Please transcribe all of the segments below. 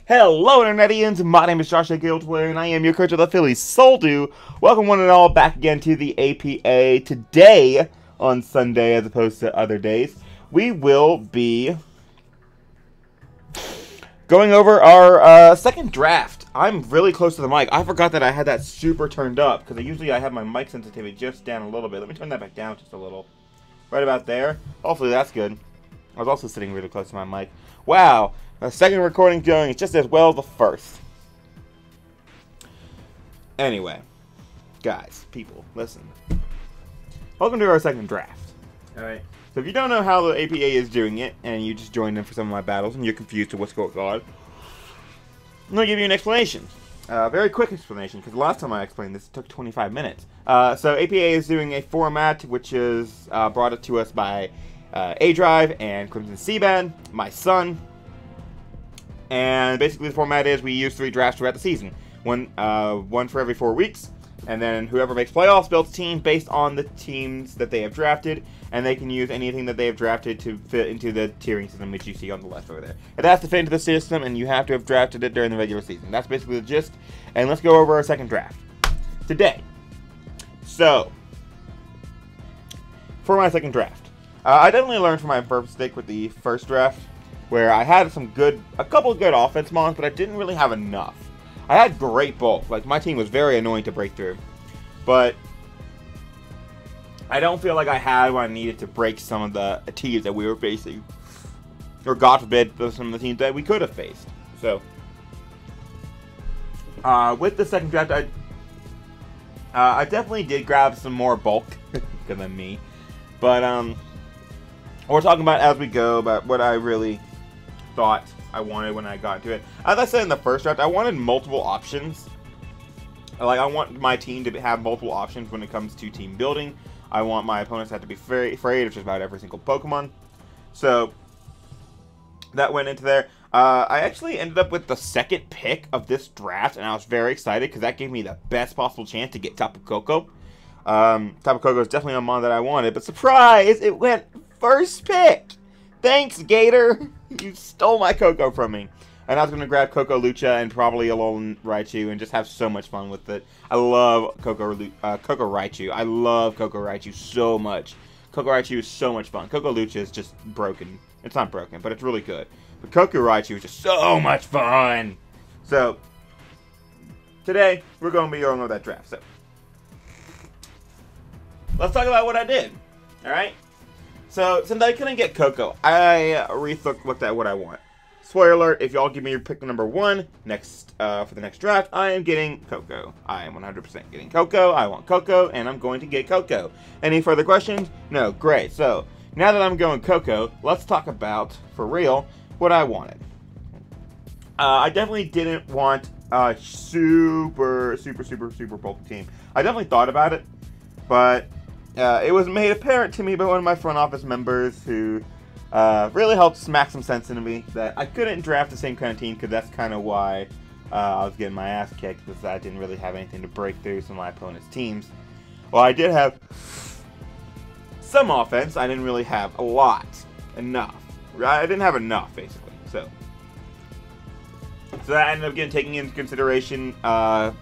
Hello Internetians, my name is JustKurt and I am your coach of the Philly Soldo. Welcome one and all back again to the APA. Today, on Sunday as opposed to other days, we will be going over our second draft. I'm really close to the mic. I forgot that I had that super turned up because usually I have my mic sensitivity just down a little bit. Let me turn that back down just a little. Right about there. Hopefully that's good. I was also sitting really close to my mic. Wow. The second recording going is just as well as the first. Anyway, guys, people, listen. Welcome to our second draft. Alright, so if you don't know how the APA is doing it, and you just joined in for some of my battles, and you're confused to what's going on, I'm going to give you an explanation. A very quick explanation, because the last time I explained this, it took 25 minutes. So APA is doing a format which is brought up to us by aDrive and Crimson Seabed, my son. And basically the format is we use 3 drafts throughout the season. One for every 4 weeks. And then whoever makes playoffs builds a team based on the teams that they have drafted. And they can use anything that they have drafted to fit into the tiering system which you see on the left over there. It has to fit into the system and you have to have drafted it during the regular season. That's basically the gist. And let's go over our second draft today. So, for my second draft, I definitely learned from my first mistake with the first draft, where I had a couple of good offense mons, but I didn't really have enough. I had great bulk. Like, my team was very annoying to break through. But I don't feel like I had what I needed to break some of the teams that we were facing. Or, God forbid, some of the teams that we could have faced. So, with the second draft, I definitely did grab some more bulk than me. But, we're talking about as we go, about what I really thought I wanted when I got into it. As I said in the first draft, I wanted multiple options. Like, I want my team to have multiple options when it comes to team building. I want my opponents to have to be very afraid of just about every single Pokemon. So, that went into there. I actually ended up with the second pick of this draft, and I was very excited because that gave me the best possible chance to get Tapu Koko. Tapu Koko is definitely a mon that I wanted, but surprise, it went first pick. Thanks, Gator. You stole my Koko from me. And I was going to grab Koko Lucha and probably a Alolan Raichu and just have so much fun with it. I love Koko Raichu. I love Koko Raichu so much. Koko Raichu is so much fun. Koko Lucha is just broken. It's not broken, but it's really good. But Koko Raichu is just so much fun. So, today, we're going to be going over that draft. So, let's talk about what I did. Alright? So, since I couldn't get Koko, I looked at what I want. Spoiler alert, if y'all give me your pick number 1 for the next draft, I am getting Koko. I am 100% getting Koko. I want Koko, and I'm going to get Koko. Any further questions? No. Great. So, now that I'm going Koko, let's talk about, for real, what I wanted. I definitely didn't want a super bulky team. I definitely thought about it, but it was made apparent to me by one of my front office members who really helped smack some sense into me that I couldn't draft the same kind of team because that's kind of why I was getting my ass kicked, because I didn't really have anything to break through some of my opponent's teams. Well, I did have some offense. I didn't really have a lot. Enough. I didn't have enough, basically. So that ended up taking into consideration. I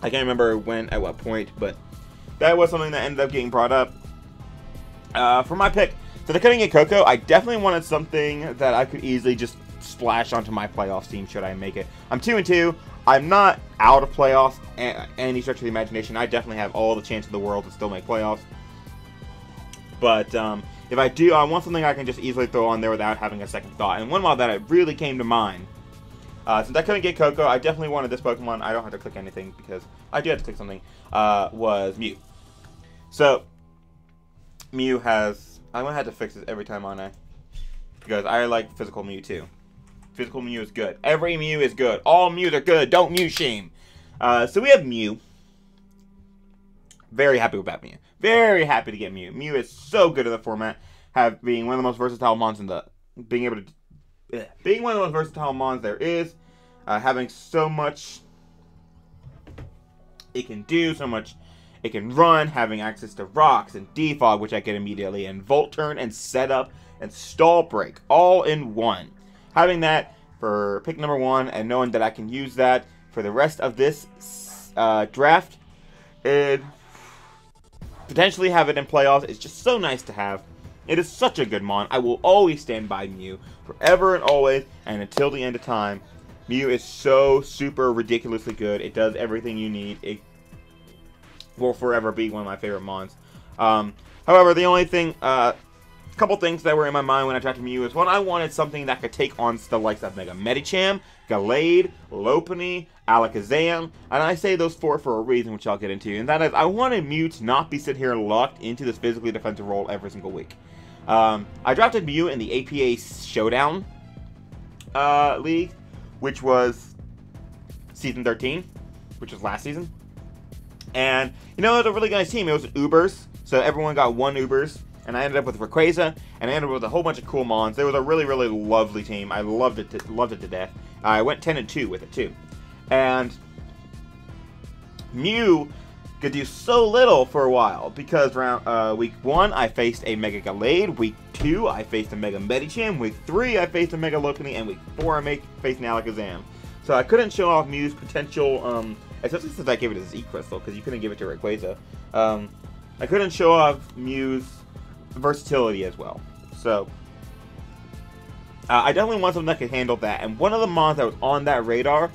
can't remember at what point, but that was something that ended up getting brought up. For my pick, so I couldn't get Koko, I definitely wanted something that I could easily just splash onto my playoffs team should I make it. I'm 2-2. I'm not out of playoffs any stretch of the imagination. I definitely have all the chance in the world to still make playoffs. But if I do, I want something I can just easily throw on there without having a second thought. And one mod that really came to mind, since I couldn't get Koko, I definitely wanted this Pokemon. I don't have to click anything because I do have to click something. Was Mew. So, Mew has... I'm going to have to fix this every time, aren't I? Because I like physical Mew too. Physical Mew is good. Every Mew is good. All Mews are good. Don't Mew shame. So we have Mew. Very happy about Mew. Very happy to get Mew. Mew is so good in the format. Being one of the most versatile mons being one of the most versatile mons there is. Having so much it can do, so much it can run, having access to rocks and defog, which I get immediately, and volt turn and setup and stall break all in one. Having that for pick number 1, and knowing that I can use that for the rest of this draft and potentially have it in playoffs. It's just so nice to have. It is such a good mon. I will always stand by Mew forever and always, and until the end of time. Mew is so super ridiculously good. It does everything you need. It will forever be one of my favorite mons. However, the only thing, couple things that were in my mind when I drafted Mew is, one, I wanted something that could take on the likes of Mega Medicham, Gallade, Lopunny, Alakazam, and I say those 4 for a reason, which I'll get into, and that is, I wanted Mew to not be sitting here locked into this physically defensive role every single week. I drafted Mew in the APA Showdown League, which was Season 13, which was last season. And, you know, it was a really nice team. It was Ubers, so everyone got 1 Ubers. And I ended up with Rayquaza, and I ended up with a whole bunch of cool mons. It was a really, really lovely team. I loved it to death. I went 10-2 with it, too. And Mew could do so little for a while, because week 1, I faced a Mega Gallade. Week 2, I faced a Mega Medicham. Week 3, I faced a Mega Lopunny. And week 4, I faced an Alakazam. So I couldn't show off Mew's potential, especially since I gave it a Z Crystal, because you couldn't give it to Rayquaza. I couldn't show off Mew's versatility as well. So I definitely want something that could handle that. And one of the mons that was on that radar,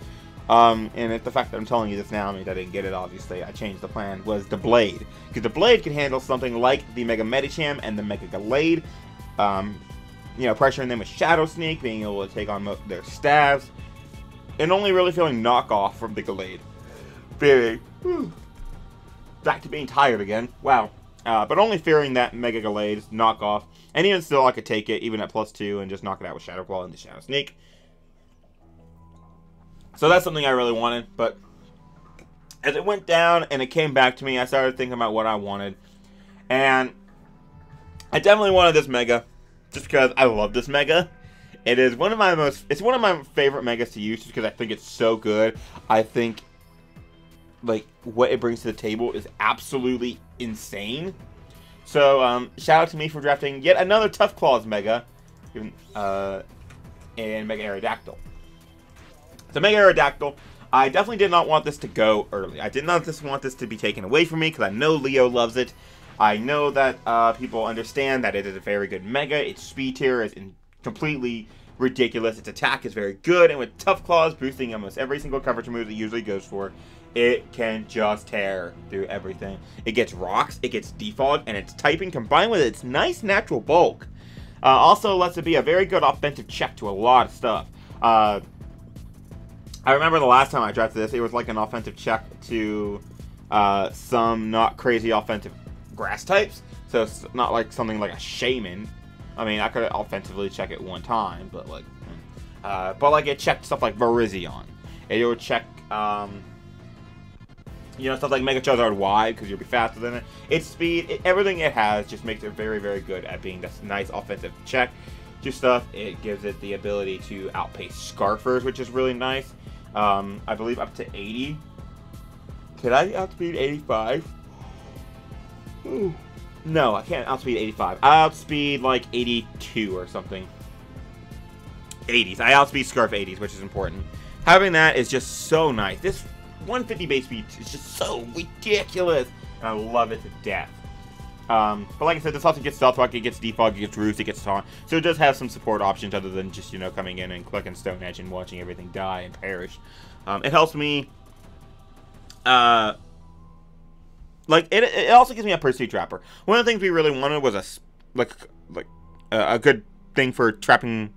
and it's the fact that I'm telling you this now, I mean, I didn't get it, obviously, I changed the plan, was the Blade. Because the Blade can handle something like the Mega Medicham and the Mega Gallade, you know, pressuring them with Shadow Sneak, being able to take on their stabs, and only really feeling knockoff from the Gallade. Fearing, back to being tired again, wow. But only fearing that Mega Gallade's knockoff, and even still I could take it, even at +2, and just knock it out with Shadow Claw and the Shadow Sneak. So that's something I really wanted, but as it went down and it came back to me, I started thinking about what I wanted. And I definitely wanted this Mega, just because I love this Mega. It is one of my it's one of my favorite Megas to use, just because I think it's so good. I think, like, what it brings to the table is absolutely insane. So, shout out to me for drafting yet another Tough Claws Mega, in Mega Aerodactyl. So Mega Aerodactyl, I definitely did not want this to go early. I did not just want this to be taken away from me, because I know Leo loves it. I know that people understand that it is a very good Mega. Its speed tier is completely ridiculous. Its attack is very good, and with Tough Claws boosting almost every single coverage move it usually goes for, it can just tear through everything. It gets rocks, it gets defog, and its typing combined with its nice natural bulk also lets it be a very good offensive check to a lot of stuff. I remember the last time I drafted this, it was like an offensive check to some not crazy offensive grass types. So it's not like something like a Shaman. I mean, I could offensively check it one time, but like it checked stuff like Virizion. It would check, you know, stuff like Mega Charizard Y, because you'll be faster than it. Its speed, everything it has just makes it very, very good at being this nice offensive check to stuff. It gives it the ability to outpace Scarfers, which is really nice. I believe up to 80. Could I outspeed 85? Ooh. No, I can't outspeed 85. I outspeed like 82 or something. 80s. I outspeed Scarf 80s, which is important. Having that is just so nice. This 150 base speed is just so ridiculous, and I love it to death. But like I said, this also gets Stealth Rock, it gets Defog, it gets Roost, it gets Taunt. So it does have some support options other than just, you know, coming in and clicking Stone Edge and watching everything die and perish. It helps me, like, it also gives me a Pursuit Trapper. One of the things we really wanted was a good thing for trapping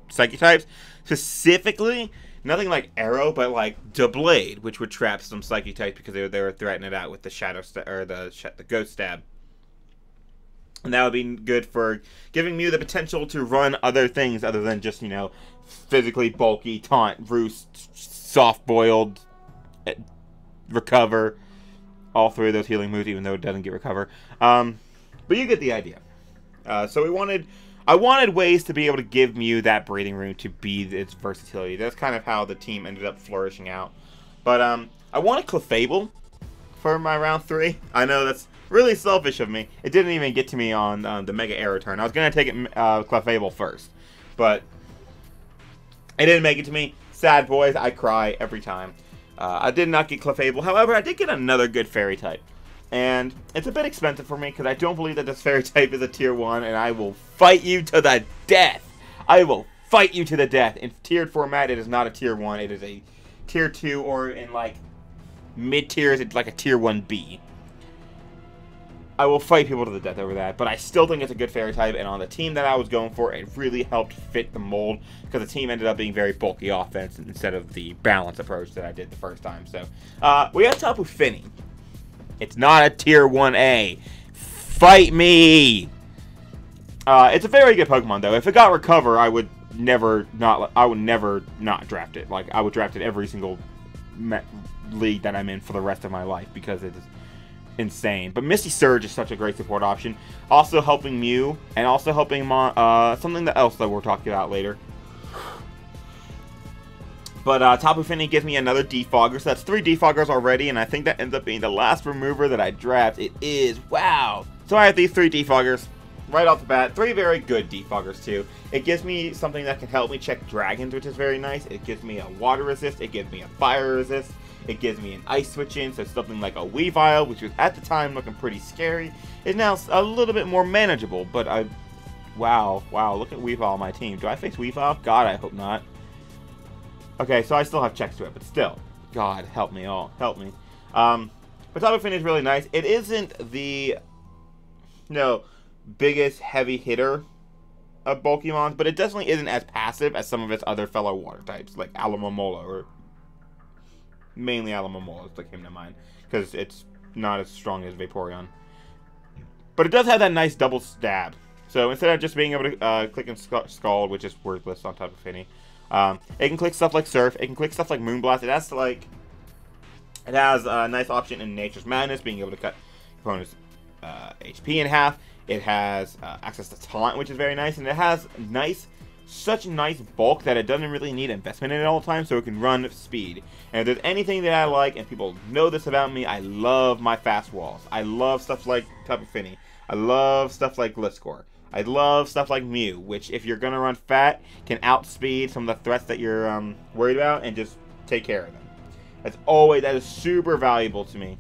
Psychic types. Specifically, nothing like Arrow, but like Blade, which would trap some Psychic types because they were threatening it out with the Shadow or the Ghost Stab. And that would be good for giving Mew the potential to run other things other than just, you know, physically bulky, Taunt, Roost, Soft-Boiled, Recover. All 3 of those healing moves, even though it doesn't get Recover. But you get the idea. So I wanted ways to be able to give Mew that breathing room to be its versatility. That's kind of how the team ended up flourishing out. But I wanted Clefable for my round 3. I know that's really selfish of me. It didn't even get to me on the Mega Aero turn. I was going to take it Clefable first. But It didn't make it to me. Sad boys, I cry every time. I did not get Clefable. However, I did get another good fairy type. And it's a bit expensive for me because I don't believe that this fairy type is a tier 1, and I will fight you to the death. I will fight you to the death. In tiered format, it is not a tier 1. It is a tier 2, or in like mid tiers, it's like a tier 1B. I will fight people to the death over that, but I still think it's a good fairy type, and on the team that I was going for, it really helped fit the mold, because the team ended up being very bulky offense instead of the balance approach that I did the first time. So, we got Tapu Fini. It's not a tier 1A. Fight me! It's a very good Pokemon, though. If it got Recover, I would never not draft it. Like, I would draft it every single league that I'm in for the rest of my life, because it is insane. But Misty Surge is such a great support option. Also helping Mew, and also helping something else that we'll talk about later. But Tapu Fini gives me another Defogger, so that's 3 Defoggers already, and I think that ends up being the last remover that I draft. It is. Wow. So I have these 3 Defoggers right off the bat. 3 very good Defoggers, too. It gives me something that can help me check dragons, which is very nice. It gives me a water resist. It gives me a fire resist. It gives me an ice switch in, so something like a Weavile, which was at the time looking pretty scary, is now a little bit more manageable. But wow, look at Weavile on my team. Do I face Weavile? God, I hope not. Okay, so I still have checks to it, but still. God, help me all. Help me. But Tapu Fini is really nice. It isn't the, biggest heavy hitter of Pokemon, but it definitely isn't as passive as some of its other fellow water types, like Alomomola, or mainly Alomomola that came to mind, because it's not as strong as Vaporeon. But it does have that nice double stab. So instead of just being able to click and Scald, which is worthless on Tapu Fini, it can click stuff like Surf. It can click stuff like Moonblast. It has a nice option in Nature's Madness, being able to cut opponents' HP in half. It has access to Taunt, which is very nice, and it has such nice bulk that it doesn't really need investment in it all the time, so it can run speed. And if there's anything that I like, and people know this about me, I love my fast walls. I love stuff like Tapu Fini. I love stuff like Gliscor. I love stuff like Mew, which, if you're gonna run fat, can outspeed some of the threats that you're worried about and just take care of them. That is super valuable to me.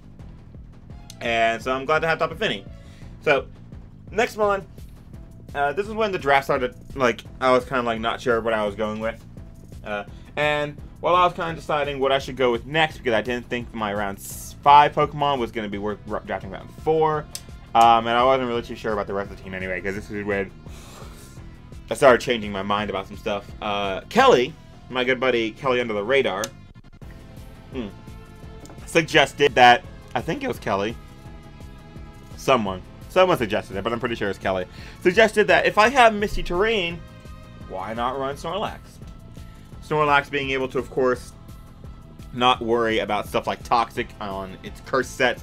And so I'm glad to have Tapu Fini. So, next one. This is when the draft started, I was kind of not sure what I was going with. And while I was kind of deciding what I should go with next, because I didn't think my round 5 Pokemon was going to be worth drafting round 4. And I wasn't really too sure about the rest of the team anyway, because this is when I started changing my mind about some stuff. Kelly, my good buddy Kelly Under the Radar, suggested that, I think it was Kelly, someone suggested it, but I'm pretty sure it's Kelly, suggested that if I have Misty Terrain, why not run Snorlax? Snorlax being able to, of course, not worry about stuff like Toxic on its curse sets,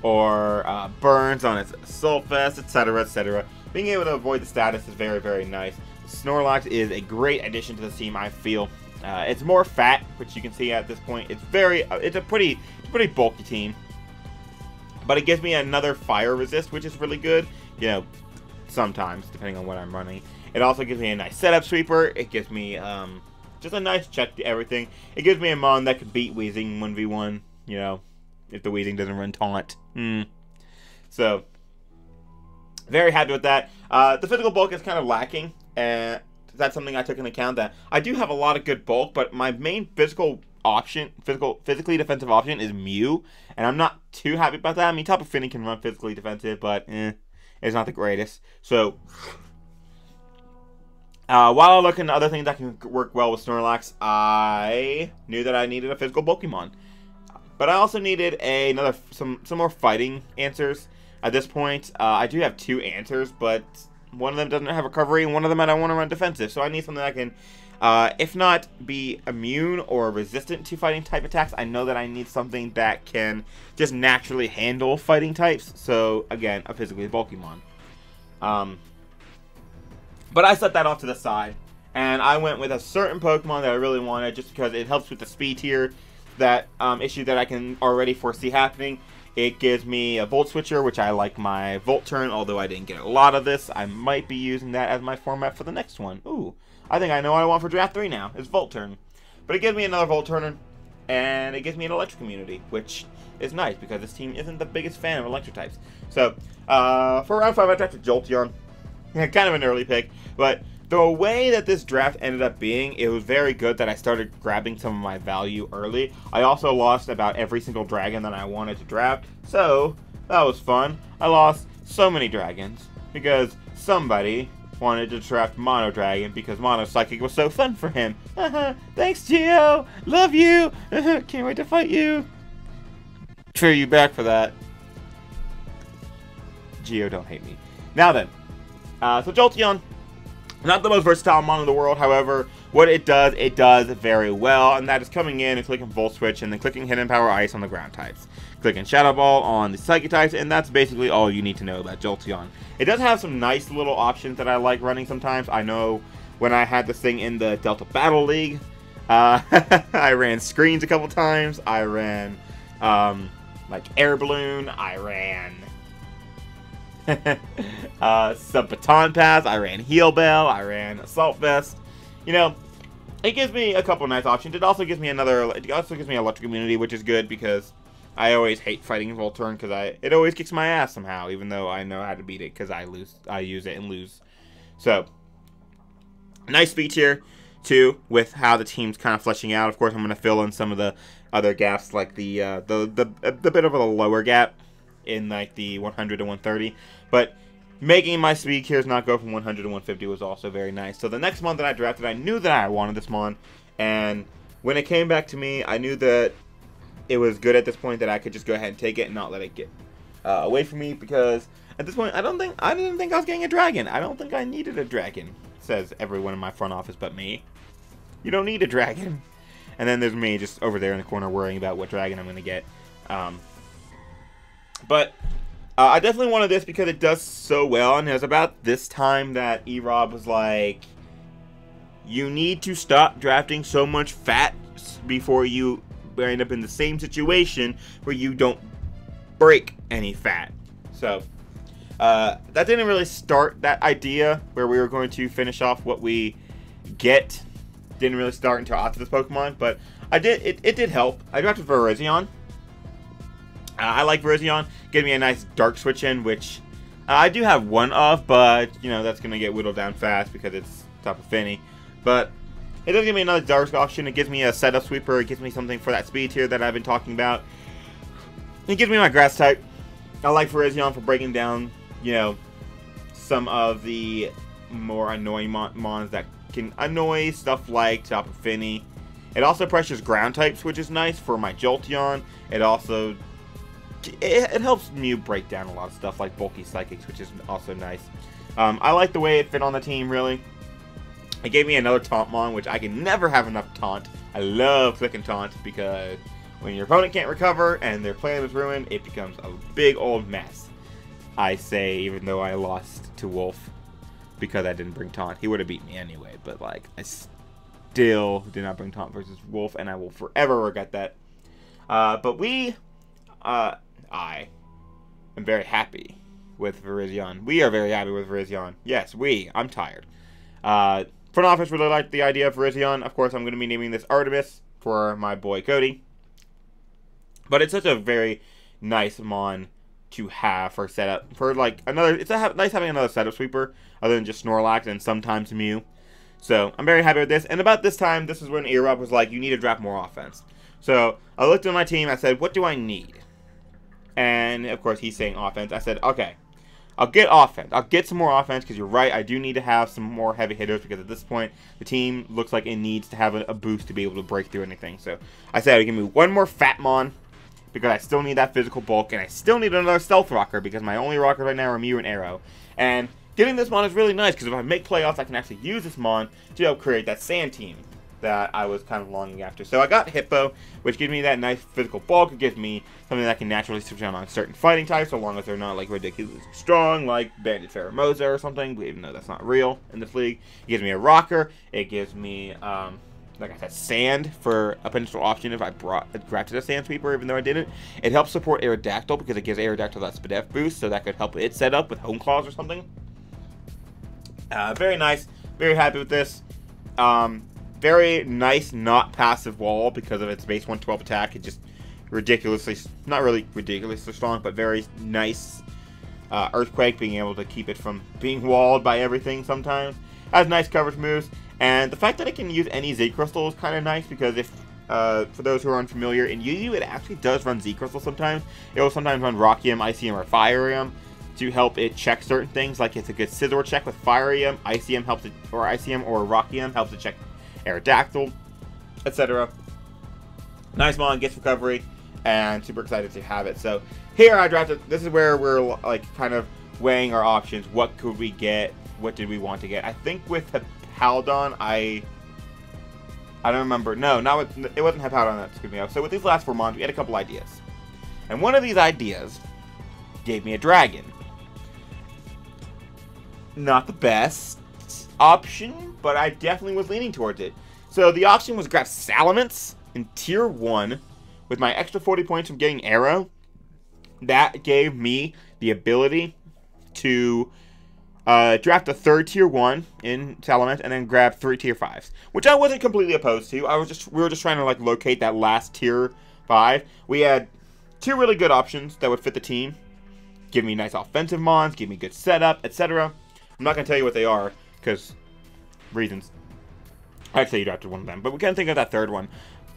or burns on its Assault Vest, etc., etc. Being able to avoid the status is very, very nice. Snorlax is a great addition to the team, I feel. It's more fat, which you can see at this point. It's a pretty bulky team. But it gives me another fire resist, which is really good. Sometimes, depending on what I'm running. It also gives me a nice setup sweeper. It gives me just a nice check to everything. It gives me a Mon that can beat Weezing 1v1, if the Weezing doesn't run Taunt. So, very happy with that. The physical bulk is kind of lacking, and that's something I took into account, that I do have a lot of good bulk, but my main physically defensive option is Mew, and I'm not too happy about that. I mean, Tapu Fini can run physically defensive, but it's not the greatest. So, while I look into other things that can work well with Snorlax, I knew that I needed a physical Pokemon. But I also needed some more fighting answers. At this point, I do have 2 answers, but one of them doesn't have recovery, and one of them I don't want to run defensive. So I need something that can, if not be immune or resistant to fighting type attacks, I know that I need something that can just naturally handle fighting types. So again, a physically Pokemon. But I set that off to the side, and I went with a certain Pokemon that I really wanted, just because it helps with the speed tier. That issue that I can already foresee happening. It gives me a Volt Switcher, which I like my Volt Turn, although I didn't get a lot of this. I might be using that as my format for the next one. Ooh, I think I know what I want for Draft 3 now. It's Volt Turn. But it gives me another Volt Turner, and it gives me an Electric Immunity, which is nice because this team isn't the biggest fan of Electric types. So, for round 5, I drafted Jolteon. Yeah, kind of an early pick, but the way that this draft ended up being, it was very good that I started grabbing some of my value early. I also lost about every single dragon that I wanted to draft, so that was fun. I lost so many dragons because somebody wanted to draft Mono Dragon because Mono Psychic was so fun for him. Thanks, Geo! Love you! Can't wait to fight you! Cheer you back for that. Geo, don't hate me. Now then, so Jolteon, not the most versatile mon in the world, however, what it does very well, and that is coming in and clicking Volt Switch and then clicking Hidden Power Ice on the ground types. Clicking Shadow Ball on the Psychic types, and that's basically all you need to know about Jolteon. It does have some nice little options that I like running sometimes. I know when I had this thing in the Delta Battle League, I ran Screens a couple times, I ran, like Air Balloon, I ran some Baton Pass, I ran Heal Bell, I ran Assault Vest. You know, it gives me a couple nice options. It also gives me Electric Immunity, which is good because I always hate fighting Volturn because it always kicks my ass somehow, even though I know how to beat it because I use it and lose. So, nice speed here too with how the team's kind of fleshing out. Of course, I'm going to fill in some of the other gaps, like the bit of a lower gap in like the 100 to 130, but making my speed tiers not go from 100 to 150 was also very nice. So the next mon that I drafted, I knew that I wanted this mon, and when it came back to me, I knew that it was good at this point that I could just go ahead and take it and not let it get away from me, because at this point I didn't think I was getting a dragon. I don't think I needed a dragon, says everyone in my front office but me. You don't need a dragon. And then there's me just over there in the corner worrying about what dragon I'm going to get. But I definitely wanted this because it does so well, and it was about this time that E-Rob was like, you need to stop drafting so much fat before you end up in the same situation where you don't break any fat. So that didn't really start that idea where we were going to finish off what we get. Didn't really start until after this Pokemon, but it did help. I drafted Virizion. I like Virizion. Gave me a nice Dark Switch in, which I do have one of, but you know that's gonna get whittled down fast because it's Tapu Fini. But it does give me another Dark option. It gives me a Setup Sweeper. It gives me something for that speed tier that I've been talking about. It gives me my Grass type. I like Virizion for breaking down, you know, some of the more annoying mons that can annoy, stuff like Tapu Fini. It also pressures ground types, which is nice for my Jolteon. It also it helps Mew break down a lot of stuff like bulky Psychics, which is also nice. I like the way it fit on the team, really. It gave me another Taunt Mon, which I can never have enough Taunt. I love clicking Taunt because when your opponent can't recover and their plan is ruined, it becomes a big old mess. I say, even though I lost to Wolf because I didn't bring Taunt. He would have beat me anyway, but like I still did not bring Taunt versus Wolf, and I will forever regret that. I am very happy with Virizion. We are very happy with Virizion. Yes, I'm tired. Front office really liked the idea of Virizion. Of course, I'm going to be naming this Artemis for my boy Cody. But it's such a very nice mon to have for setup. For like another, it's nice having another setup sweeper other than just Snorlax and sometimes Mew. So I'm very happy with this. And about this time, this is when E-Rob was like, you need to draft more offense. So I looked at my team. I said, what do I need? And of course, he's saying offense. I said, okay, I'll get offense. I'll get some more offense because you're right. I do need to have some more heavy hitters because at this point, the team looks like it needs to have a boost to be able to break through anything. So I said, give me one more Fatmon because I still need that physical bulk, and I still need another Stealth Rocker because my only rockers right now are Mew and Arrow. And getting this mon is really nice because if I make playoffs, I can actually use this mon to help create that Sand team that I was kind of longing after. So I got Hippo, which gives me that nice physical bulk. It gives me something that can naturally switch on certain fighting types, so long as they're not like ridiculously strong, like Bandit Pheromosa or something, even though that's not real in this league. It gives me a Rocker. It gives me, like I said, Sand for a potential option if I drafted a Sand Sweeper, even though I didn't. It helps support Aerodactyl because it gives Aerodactyl that Spadef boost, so that could help it set up with Home Claws or something. Very nice. Very happy with this. Very nice, not passive wall because of its base 112 attack. It just ridiculously, not really ridiculously strong, but very nice Earthquake, being able to keep it from being walled by everything sometimes. Has nice coverage moves, and the fact that it can use any Z Crystal is kind of nice because if, for those who are unfamiliar, in Yu-Yu it actually does run Z Crystal sometimes. It will sometimes run Rockium, Icium, or FireIam to help it check certain things, like it's a good Scizor check with FireIam, Icium helps it, or Icium or Rockium helps it check Aerodactyl, etc. Nice mon, gets recovery, and super excited to have it. So here I drafted, this is where we're like kind of weighing our options. What could we get? What did we want to get? I think with Hippowdon, I don't remember. No, not with, it wasn't Hippowdon that screwed me up. So with these last 4 mons, we had a couple ideas. And one of these ideas gave me a dragon. Not the best option, but I definitely was leaning towards it. So the option was grab Salamence in tier 1 with my extra 40 points from getting Arrow. That gave me the ability to draft a 3rd tier 1 in Salamence and then grab 3 tier 5s, which I wasn't completely opposed to. We were just trying to like locate that last tier 5. We had 2 really good options that would fit the team. Give me nice offensive mons, give me good setup, etc. I'm not going to tell you what they are, because reasons. Actually, you drafted one of them, but we can't think of that 3rd one.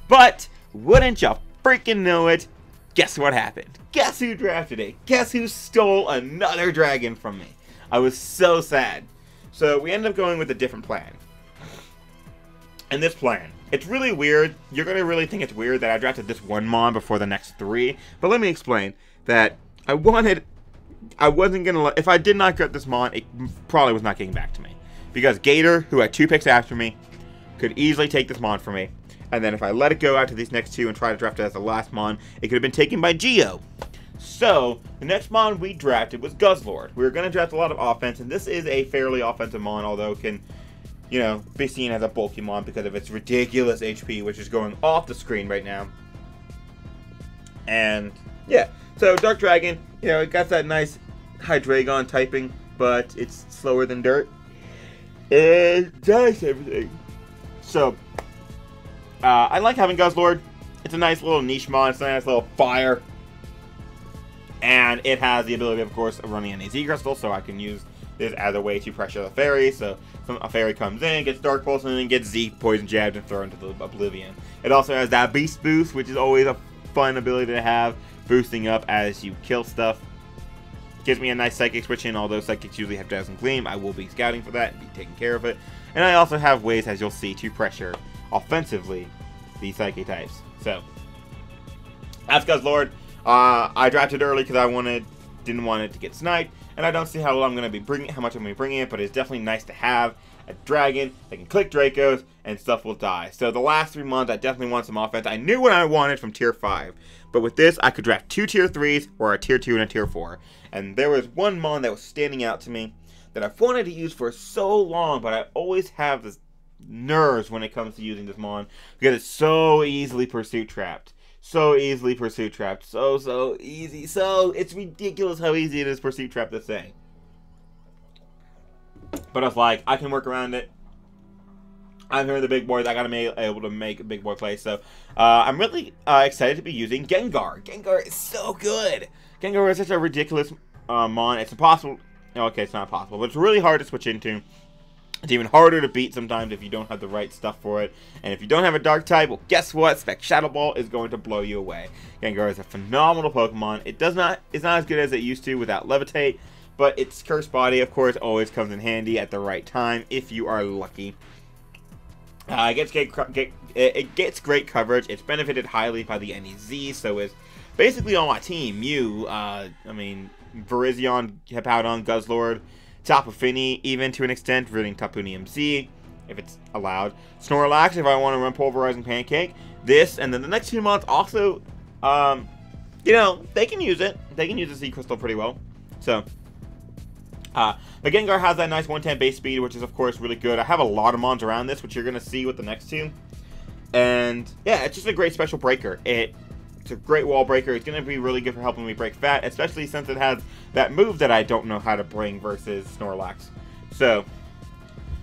But, wouldn't you freaking know it, guess what happened? Guess who drafted it? Guess who stole another dragon from me? I was so sad. So, we ended up going with a different plan. And this plan, it's really weird. You're going to really think it's weird that I drafted this one mon before the next 3. But let me explain that I wasn't going to, if I did not get this mon, it probably was not getting back to me. Because Gator, who had 2 picks after me, could easily take this mon from me. And then if I let it go after these next 2 and try to draft it as the last mon, it could have been taken by Geo. So, the next mon we drafted was Guzzlord. We were going to draft a lot of offense, and this is a fairly offensive mon, although it can, you know, be seen as a bulky mon because of its ridiculous HP, which is going off the screen right now. And, yeah. So, Dark Dragon, you know, it got that nice Hydreigon typing, but it's slower than dirt. It does everything. So, I like having Guzzlord. It's a nice little niche mon. It's a nice little fire. And it has the ability, of course, of running an Z Crystal, so I can use this as a way to pressure the fairy. So, a fairy comes in, gets Dark Pulse, and then gets Z Poison Jabbed and thrown into the Oblivion. It also has that Beast Boost, which is always a fun ability to have, boosting up as you kill stuff. Gives me a nice Psychic switch in, although Psychics usually have Dazzling Gleam. I will be scouting for that and be taking care of it. And I also have ways, as you'll see, to pressure offensively the Psychic types. So, that's Guzzlord. I drafted early because I didn't want it to get sniped, and I don't see how much I'm going to be bringing it, but it's definitely nice to have a dragon that can click Dracos and stuff will die. So the last 3 months, I definitely want some offense. I knew what I wanted from tier 5, but with this, I could draft 2 tier 3s or a tier 2 and a tier 4. And there was one mon that was standing out to me that I've wanted to use for so long, but I always have this nerves when it comes to using this mon because it's so easily pursuit trapped. So easily pursuit trapped. So easy. So, it's ridiculous how easy it is to pursuit trap this thing. But I was like, I can work around it. I'm here with the big boys. I gotta be able to make a big boy play. So, I'm really excited to be using Gengar. Gengar is so good. Gengar is such a ridiculous mon. It's impossible. Okay, it's not possible, but it's really hard to switch into. It's even harder to beat sometimes if you don't have the right stuff for it. And if you don't have a Dark type, well, guess what? Spec Shadow Ball is going to blow you away. Gengar is a phenomenal Pokemon. It's not as good as it used to without Levitate, but its Cursed Body, of course, always comes in handy at the right time if you are lucky. It gets great coverage. It's benefited highly by the NEZ, so it's basically on my team. Mew, Virizion, Hippowdon, Guzzlord, Tapu Fini, even to an extent, running Tapu MZ, if it's allowed. Snorlax, if I want to run Pulverizing Pancake. This, and then the next 2 months also, you know, they can use it. They can use the Z Crystal pretty well. So, the Gengar has that nice 110 base speed, which is, of course, really good. I have a lot of mons around this, which you're going to see with the next 2. And, yeah, it's just a great special breaker. It's a great wall breaker. It's going to be really good for helping me break fat, especially since it has that move that I don't know how to bring versus Snorlax. So,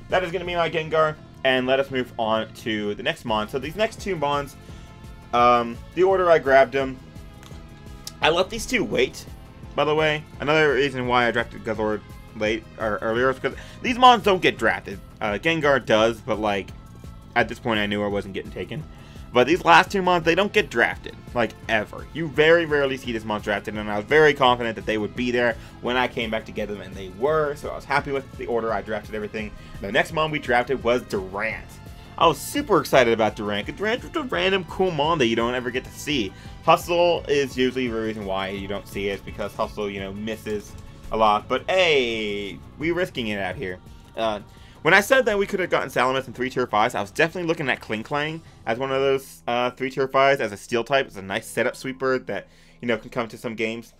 that is going to be my Gengar. and let us move on to the next mon. So these next two mons, the order I grabbed them, I let these two wait, by the way. Another reason why I drafted Guzzlord late or earlier is because these mons don't get drafted. Gengar does, but like at this point I knew I wasn't getting taken. But these last two mons, they don't get drafted, like ever. You very rarely see this mon drafted, and I was very confident that they would be there when I came back to get them, and they were. So I was happy with the order I drafted everything. The next mon we drafted was Durant. I was super excited about Durant, because Durant's just a random cool mon that you don't ever get to see. Hustle is usually the reason why you don't see it, because Hustle, you know, misses a lot. But hey, we're risking it out here. When I said that we could have gotten Salamis in 3 tier 5s, I was definitely looking at Klinklang as one of those 3 tier 5s as a steel type. It's a nice setup sweeper that, you know, can come to some games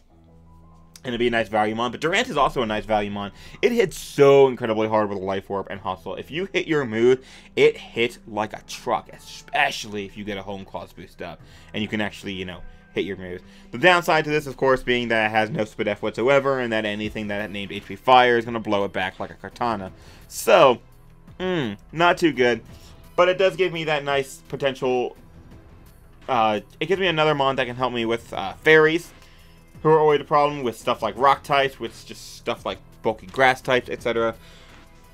and it'd be a nice value mon. But Durant is also a nice value mon. It hits so incredibly hard with Life Orb and Hustle. If you hit your move, it hits like a truck, especially if you get a Home Claws boost up and you can actually, you know, hit your moves. The downside to this, of course, being that it has no SpDef whatsoever, and that anything that named HP Fire is going to blow it back like a katana. So, not too good. But it does give me that nice potential. It gives me another mon that can help me with fairies, who are always a problem with stuff like rock types, with just stuff like bulky grass types, etc.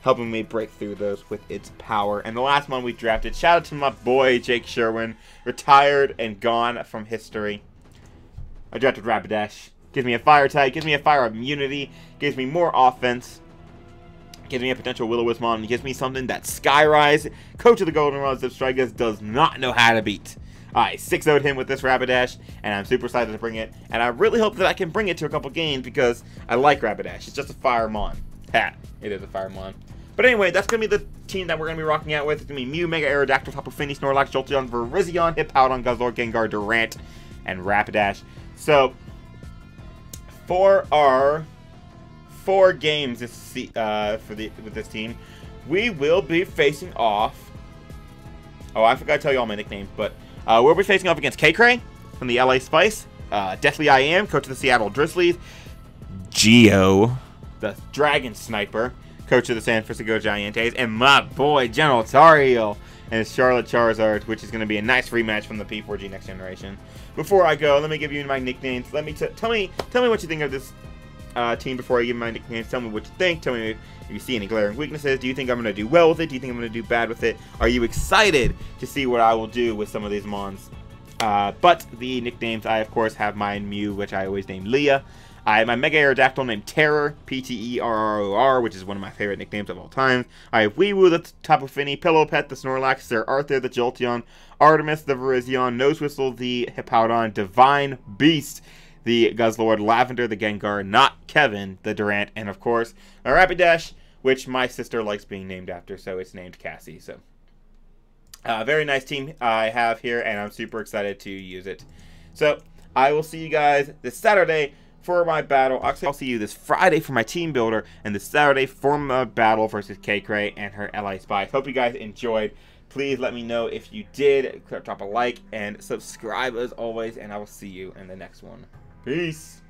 Helping me break through those with its power. And the last one we drafted, shout out to my boy Jake Sherwin, retired and gone from history. I drafted Rapidash. Gives me a fire type, gives me a fire immunity, gives me more offense, gives me a potential Will-O-Wisp mon, and gives me something that Skyrise, coach of the Goldenrod Zipstrikers, does not know how to beat. I 6-0'd him with this Rapidash, and I'm super excited to bring it. And I really hope that I can bring it to a couple games because I like Rapidash. It's just a fire mon. Ha! It is a fire mon. But anyway, that's going to be the team that we're going to be rocking out with. It's going to be Mew, Mega Aerodactyl, Tapu Fini, Snorlax, Jolteon, Virizion, Hippowdon, Guzzlord, Gengar, Durant, and Rapidash. So, for our 4 games with this team, we will be facing off. Oh, I forgot to tell you all my nicknames, but we'll be facing off against KayCreigh from the LA Spice, DeathlyiAm, coach of the Seattle Drizzlies, Geo, the Dragon Sniper, coach of the San Francisco Giants, and my boy General Tarheel and his Charlotte Charizard, which is going to be a nice rematch from the P4G Next Generation. Before I go, let me give you my nicknames. Let me tell me what you think of this team before I give my nicknames. Tell me what you think. Tell me if you see any glaring weaknesses. Do you think I'm going to do well with it? Do you think I'm going to do bad with it? Are you excited to see what I will do with some of these mons? But the nicknames, I of course have my Mew, which I always name Leah. I have my Mega Aerodactyl named Terror, P-T-E-R-R-O-R, which is one of my favorite nicknames of all time. I have Weewoo, the Tapu Fini, Pillow Pet, the Snorlax, Sir Arthur, the Jolteon, Artemis, the Virizion, Nosewhistle, the Hippowdon, Divine Beast, the Guzzlord, Lavender, the Gengar, not Kevin, the Durant, and of course, a Rapidash, which my sister likes being named after, so it's named Cassie. So, very nice team I have here, and I'm super excited to use it. So, I will see you guys this Saturday for my battle. Actually, I'll see you this Friday for my team builder, and this Saturday for my battle versus KayCreigh and her LA Spice. Hope you guys enjoyed. Please let me know if you did. Drop a like and subscribe as always, and I will see you in the next one. Peace.